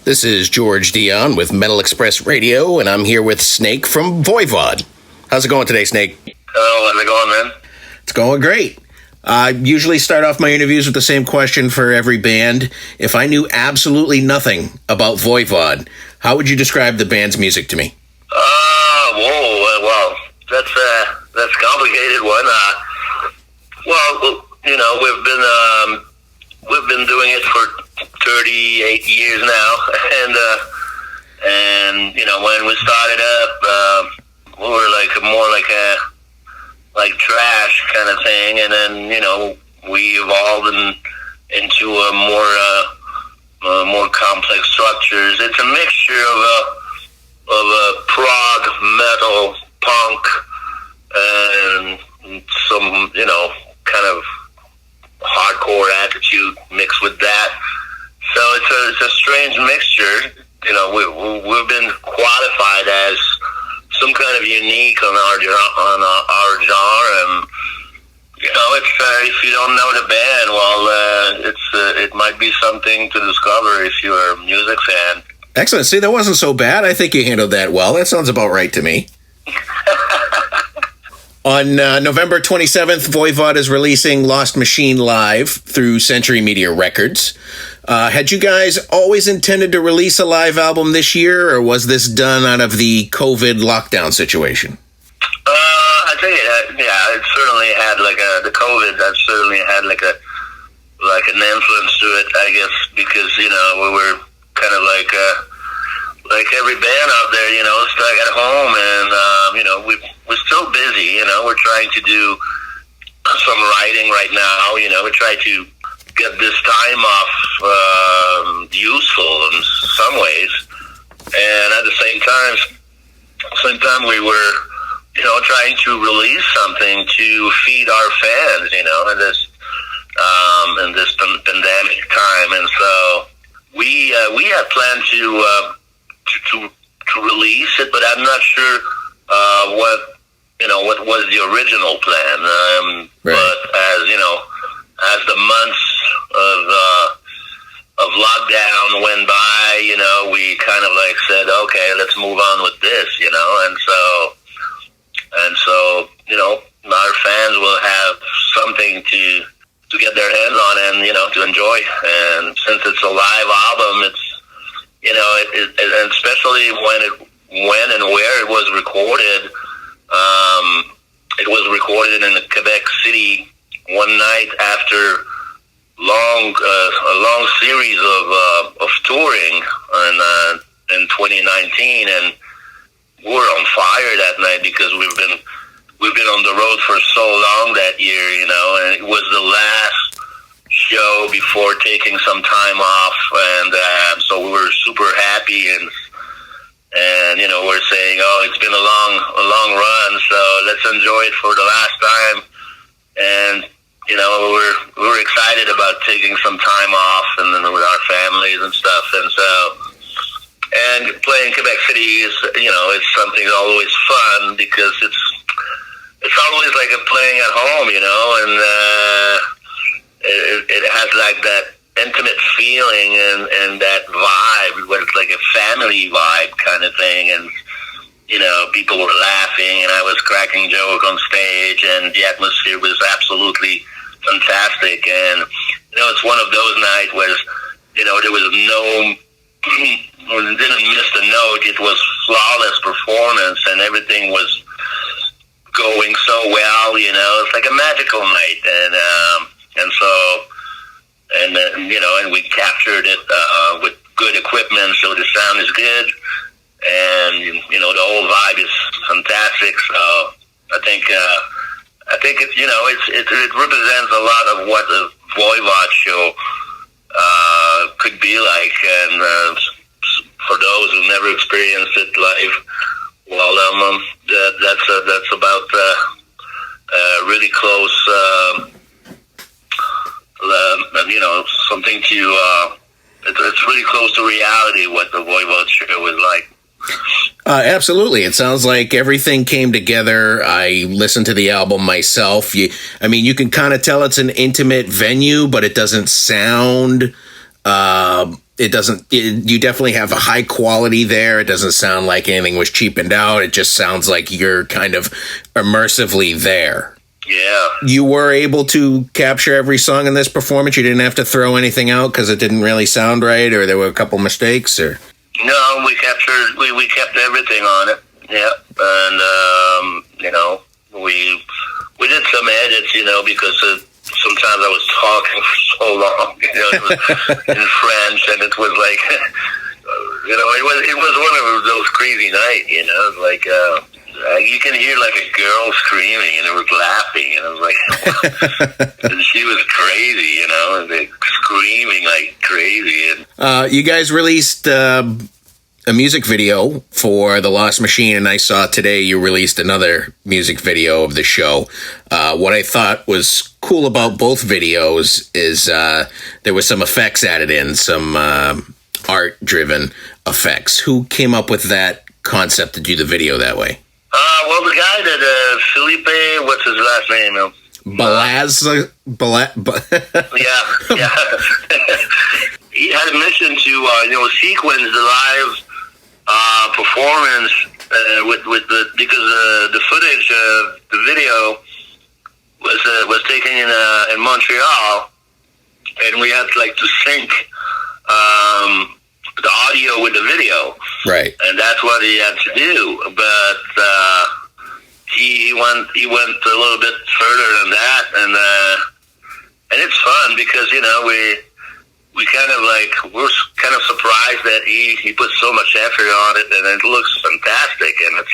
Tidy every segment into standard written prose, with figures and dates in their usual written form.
This is George Dionne with Metal Express Radio, and I'm here with Snake from Voivod. How's it going today, Snake? Hello, how's it going, man? It's going great. I usually start off my interviews with the same question for every band. If I knew absolutely nothing about Voivod, how would you describe the band's music to me? Well, that's a complicated one. We've been doing it for 38 years now, and when we started up, we were more like trash kind of thing, and then we evolved into a more complex structures. It's a mixture of prog, metal, punk, and some kind of hardcore attitude mixed with that. So it's a strange mixture. We've been qualified as some kind of unique on our genre, and it's if you don't know the band, well, it might be something to discover if you're a music fan. Excellent. See, that wasn't so bad. I think you handled that well. That sounds about right to me. On November 27th, Voivod is releasing Lost Machine live through Century Media Records. Had you guys always intended to release a live album this year, or was this done out of the COVID lockdown situation? I think it certainly had the COVID. That certainly had an influence to it, I guess, because we were kind of like every band out there, stuck at home, and we're still busy. We're trying to do some writing right now. We try to get this time off useful in some ways, and at the same time we were trying to release something to feed our fans in this pandemic time. And so we had planned to release it, but I'm not sure what was the original plan. Right. But as the months of lockdown went by, we kind of said, okay, let's move on with this, and so our fans will have something to get their hands on and to enjoy. And since it's a live album, it's and especially when and where it was recorded. It was recorded in Quebec City one night after a long series of touring in 2019, and we were on fire that night because we've been on the road for so long that year, and it was the last show before taking some time off, and so we were super happy, and we're saying, it's been a long run, so let's enjoy it for the last time. And we were excited about taking some time off, and then with our families and stuff. And playing Quebec City is it's something always fun because it's always like a playing at home, and it has that intimate feeling and that vibe where it's like a family vibe kind of thing. And people were laughing, and I was cracking joke on stage, and the atmosphere was absolutely fantastic. And it's one of those nights where there was didn't miss the note. It was flawless performance, and everything was going so well. It's like a magical night, and we captured it with good equipment, so the sound is good, and the whole vibe is fantastic. So I think it represents a lot of what the Voivod show could be like, and for those who never experienced it live, well, that's about really close. Something to it's really close to reality what the Voivod show was like. Absolutely. It sounds like everything came together. I listened to the album myself. You can kind of tell it's an intimate venue, but it doesn't sound you definitely have a high quality there. It doesn't sound like anything was cheapened out. It just sounds like you're kind of immersively there. Yeah. You were able to capture every song in this performance? You didn't have to throw anything out because it didn't really sound right, or there were a couple mistakes, or? No, we kept everything on it. Yeah. And, we did some edits, because sometimes I was talking for so long, in French, and it was like, it was one of those crazy nights, like, you can hear like a girl screaming and it was laughing, and I was like, and she was crazy, like screaming like crazy. And you guys released a music video for The Lost Machine, and I saw today you released another music video of the show. What I thought was cool about both videos is there was some effects added in, some art-driven effects. Who came up with that concept to do the video that way? Well, the guy that, Felipe, what's his last name? Yeah. He had a mission to, sequence the live performance because the footage of the video was taken in Montreal, and we had to sync the audio with the video. Right. And that's what he had to do. But he went a little bit further than that, and it's fun because we kind of we're kind of surprised that he put so much effort on it, and it looks fantastic. And it's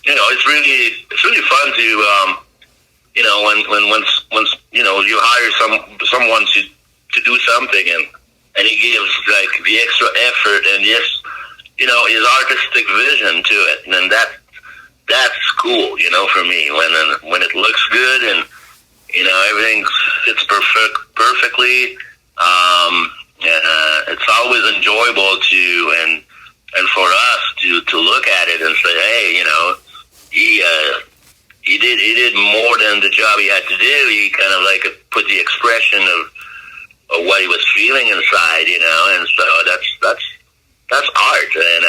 it's really fun to once you hire someone to do something, and he gives the extra effort and just his artistic vision to it, and that's cool, for me when it looks good and everything fits perfectly. It's always enjoyable and for us to look at it and say, hey, he did more than the job he had to do. He kind of put the expression of what he was feeling inside, and so that's art, and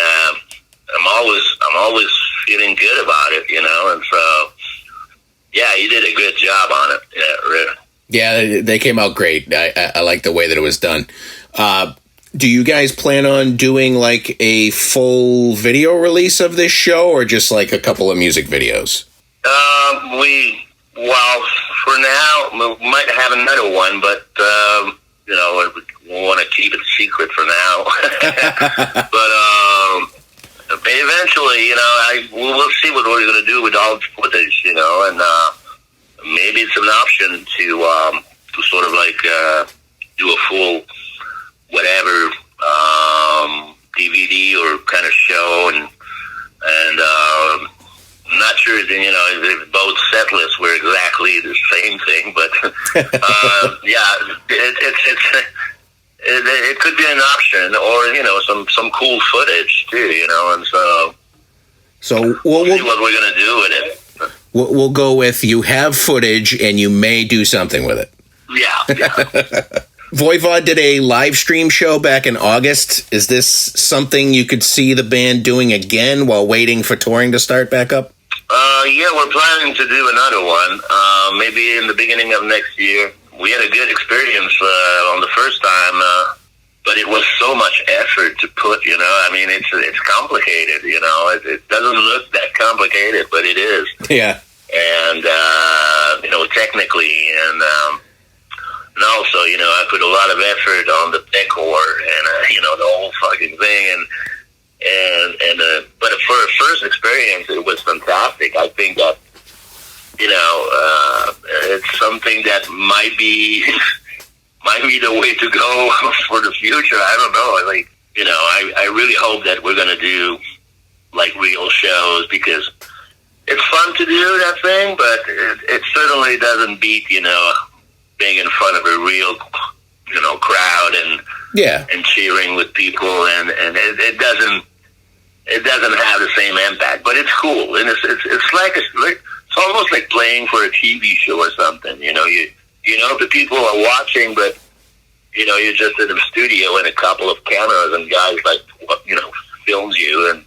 I'm always feeling good about it, and so yeah, he did a good job on it. Yeah, really. Yeah, they came out great. I like the way that it was done. Do you guys plan on doing a full video release of this show, or just a couple of music videos? For now, we might have another one, but we want to keep it secret for now. But eventually, we'll see what we're going to do with all the footage, and maybe it's an option to sort of do a full whatever DVD or kind of show, and I'm not sure if both set lists were exactly the same thing, but it could be an option, or some cool footage too, and so we'll see what we're gonna do with it. We'll go with you have footage and you may do something with it. Yeah. Voivod did a live stream show back in August. Is this something you could see the band doing again while waiting for touring to start back up? Yeah, we're planning to do another one, maybe in the beginning of next year. We had a good experience on the first time, but it was so much effort to put, it's complicated, it doesn't look that complicated, but it is. Yeah. And, technically, and also, I put a lot of effort on the decor and, the whole fucking thing, but for a first experience, it was fantastic. I think that, it's something that might be the way to go for the future. I don't know. I really hope that we're going to do real shows, because it's fun to do that thing, but it certainly doesn't beat, being in front of a real, crowd and cheering with people, and it doesn't have the same impact, but it's cool, and it's almost like playing for a TV show or something. The people are watching, but you're just in the studio and a couple of cameras and guys films you and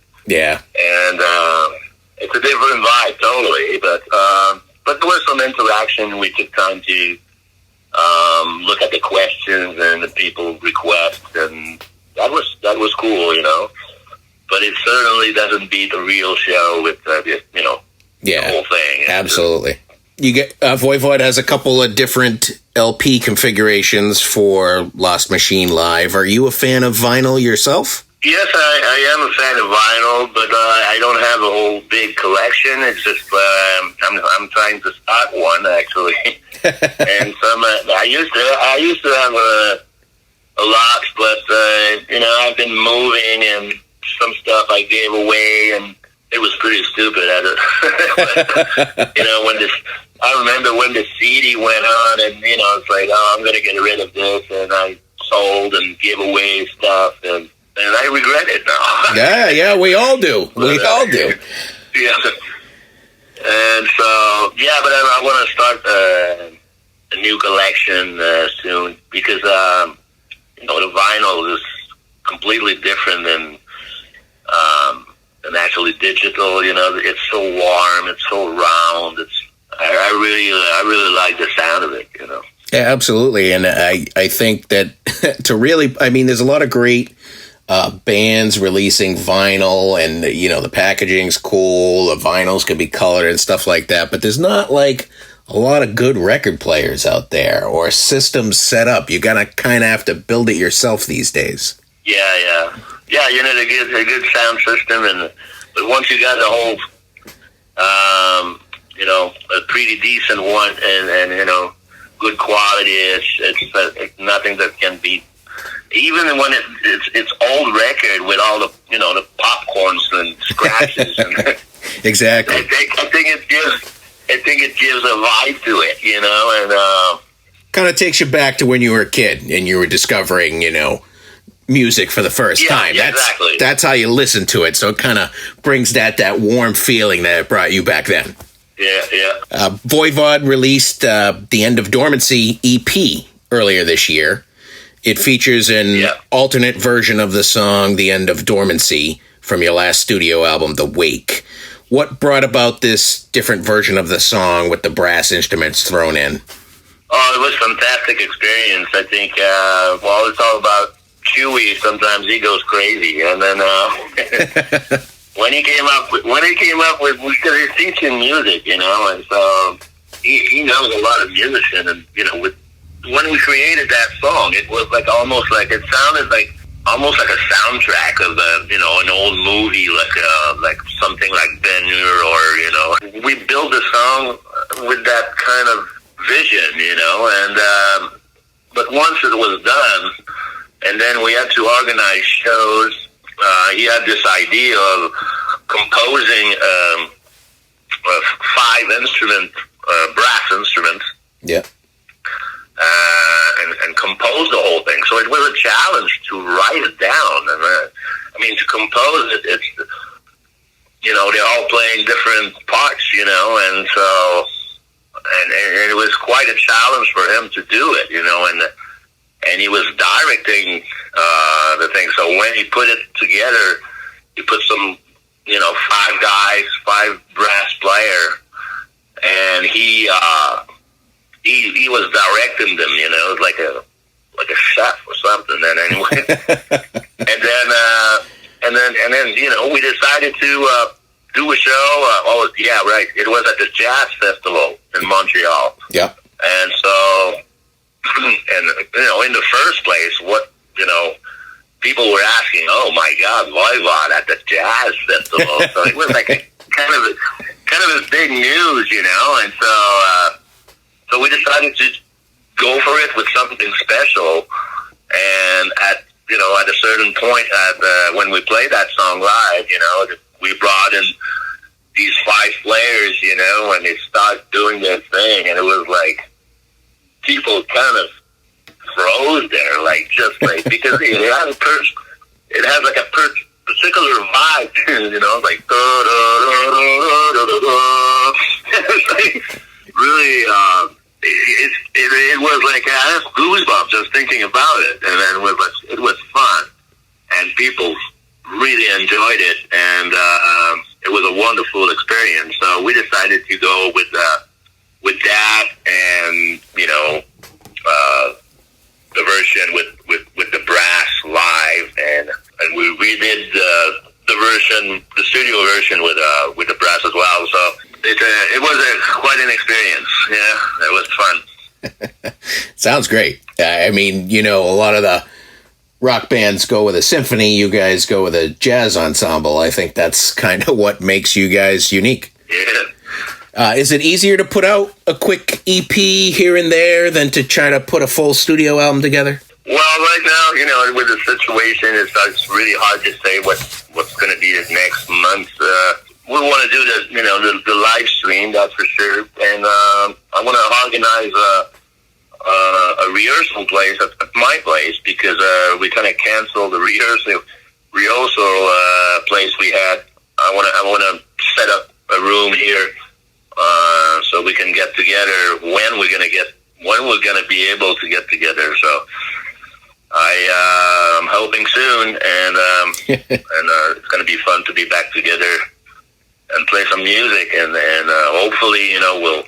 it's a different vibe totally. But there was some interaction. We took time to look at the questions and the people request, and that was cool, But it certainly doesn't beat the real show with the whole thing. Absolutely. You get Voivod has a couple of different LP configurations for Lost Machine Live. Are you a fan of vinyl yourself? Yes, I am a fan of vinyl, but I don't have a whole big collection. It's just I'm trying to start one actually, and I used to have a lot, but I've been moving and some stuff I gave away, and it was pretty stupid at it. But, I remember when the CD went on, and it's like, oh, I'm going to get rid of this, and I sold and gave away stuff, and I regret it now. Yeah, we all do. We all do. Yeah. And so, but I want to start a new collection soon, because the vinyl is completely different than actually digital. It's so warm, it's so round. I really like the sound of it. Yeah, absolutely. And I think that there's a lot of great bands releasing vinyl, and the packaging's cool, the vinyls can be colored and stuff like that, but there's not like a lot of good record players out there or systems set up. You gotta kind of have to build it yourself these days. You need a good sound system, but once you got the whole a pretty decent one and good quality, it's nothing that can beat. Even when it's old record with all the the popcorns and scratches and exactly. I think it gives a vibe to it, and kind of takes you back to when you were a kid and you were discovering music for the first time. Exactly. That's how you listen to it. So it kind of brings that warm feeling that it brought you back then. Yeah. Voivod released the End of Dormancy EP earlier this year. It features an alternate version of the song The End of Dormancy from your last studio album, The Wake. What brought about this different version of the song with the brass instruments thrown in? Oh, it was a fantastic experience. I think, it's all about Chewy. Sometimes he goes crazy. And then when he came up with, because he's teaching music, and so he knows a lot of musicians, and, when we created that song, it was it sounded like almost like a soundtrack of an old movie, like something like Ben-Hur, or we built the song with that kind of vision, and but once it was done, and then we had to organize shows. He had this idea of composing 5 brass instruments. Yeah. And compose the whole thing. So it was a challenge to write it down. And to compose it, it's, they're all playing different parts, and so, and it was quite a challenge for him to do it, and he was directing the thing. So when he put it together, he put some, 5 guys, 5 brass player, and he was directing them, it was like a chef or something. And anyway, and then we decided to do a show. It was at the Jazz Festival in Montreal. Yep. And so, in the first place, what people were asking, oh my God, Voivod at the Jazz Festival. So it was like kind of a big news, and so we decided to go for it with something special. And at a certain point, when we played that song live, we brought in these 5 players, and they started doing their thing, and it was like people kind of froze there, because it has like a particular vibe, like it's like really. It was like I have goosebumps just thinking about version with the brass live, and we redid the studio version with the brass as well. So it was quite an experience. Yeah, it was fun. Sounds great. I mean, you know, a lot of the rock bands go with a symphony. You guys go with a jazz ensemble. I think that's kind of what makes you guys unique. Yeah. Is it easier to put out a quick EP here and there than to try to put a full studio album together? Well, right now, you know, with the situation, it's really hard to say what's going to be the next month. We want to do the live stream, that's for sure, and I want to organize a rehearsal place at my place, because we kind of canceled the rehearsal place we had. I want to set up a room here so we can get together when we're going to be able to get together. So I'm hoping soon, and it's going to be fun to be back together and play some music, and hopefully, you know,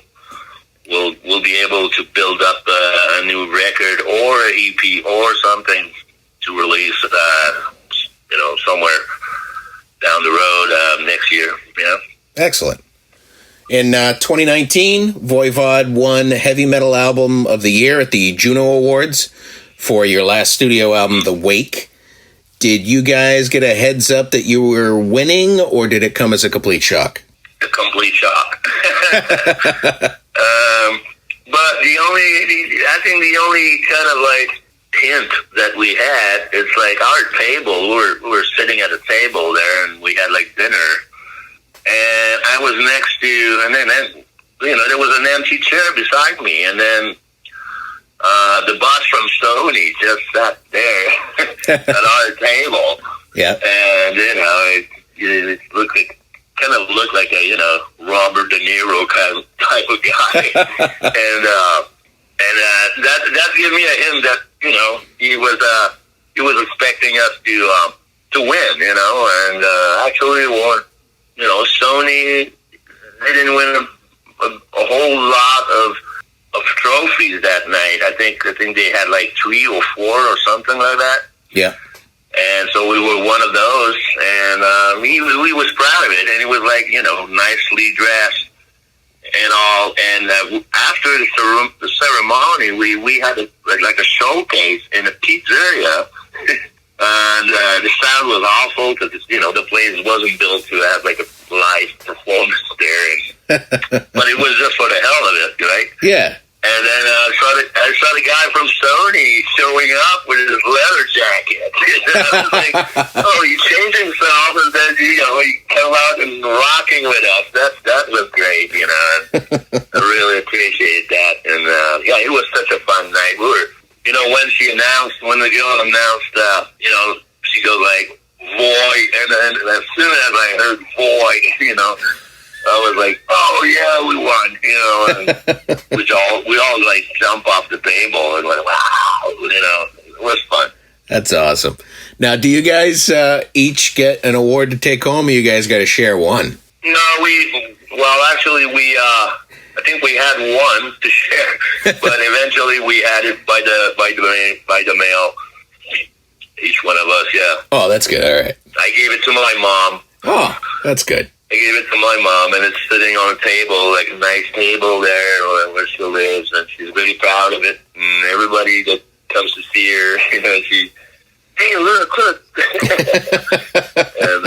we'll be able to build up a new record or an EP or something to release, you know, somewhere down the road next year. Yeah. Excellent. In 2019, Voivod won Heavy Metal Album of the Year at the Juno Awards for your last studio album, The Wake. Did you guys get a heads up that you were winning, or did it come as a complete shock? A complete shock. But I think the only kind of like hint that we had, it's like our table, we were sitting at a table there, and we had like dinner, and I was next to, and then you know, there was an empty chair beside me, and then the boss from Sony just sat there at our table. Yeah. And, you know, it looked like, kind of looked like a, you know, Robert De Niro type of guy. and that gave me a hint that, you know, he was expecting us to win, you know, and actually won. You know, Sony, they didn't win a whole lot of trophies that night. I think they had like 3 or 4 or something like that. Yeah. And so we were one of those, and he was proud of it, and he was like, you know, nicely dressed and all. And after the ceremony, we had like a showcase in a pizzeria. And the sound was awful because, you know, the place wasn't built to have like a live performance there. But it was just for the hell of it, right? Yeah. And then I saw the guy from Sony showing up with his leather jacket. I was like, oh, he's changing himself, and then, you know, he come out and rocking with us. That was great, you know. I really appreciate that. And yeah, it was such a fun night. We were, you know, when the girl announced, you know, she goes like, boy, and then as soon as I heard boy, you know, I was like, oh yeah, we won, you know, and we all like jump off the table and went, wow, you know, it was fun. That's awesome. Now, do you guys each get an award to take home, or you guys got to share one? No, I think we had one to share, but eventually we had it by the mail, each one of us, yeah. Oh, that's good, all right. I gave it to my mom. Oh, that's good. I gave it to my mom, and it's sitting on a table, like a nice table there where she lives, and she's really proud of it. And everybody that comes to see her, you know, hey, look. And,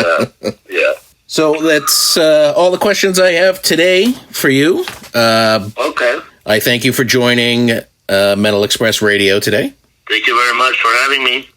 yeah. So that's all the questions I have today for you. Okay. I thank you for joining Metal Express Radio today. Thank you very much for having me.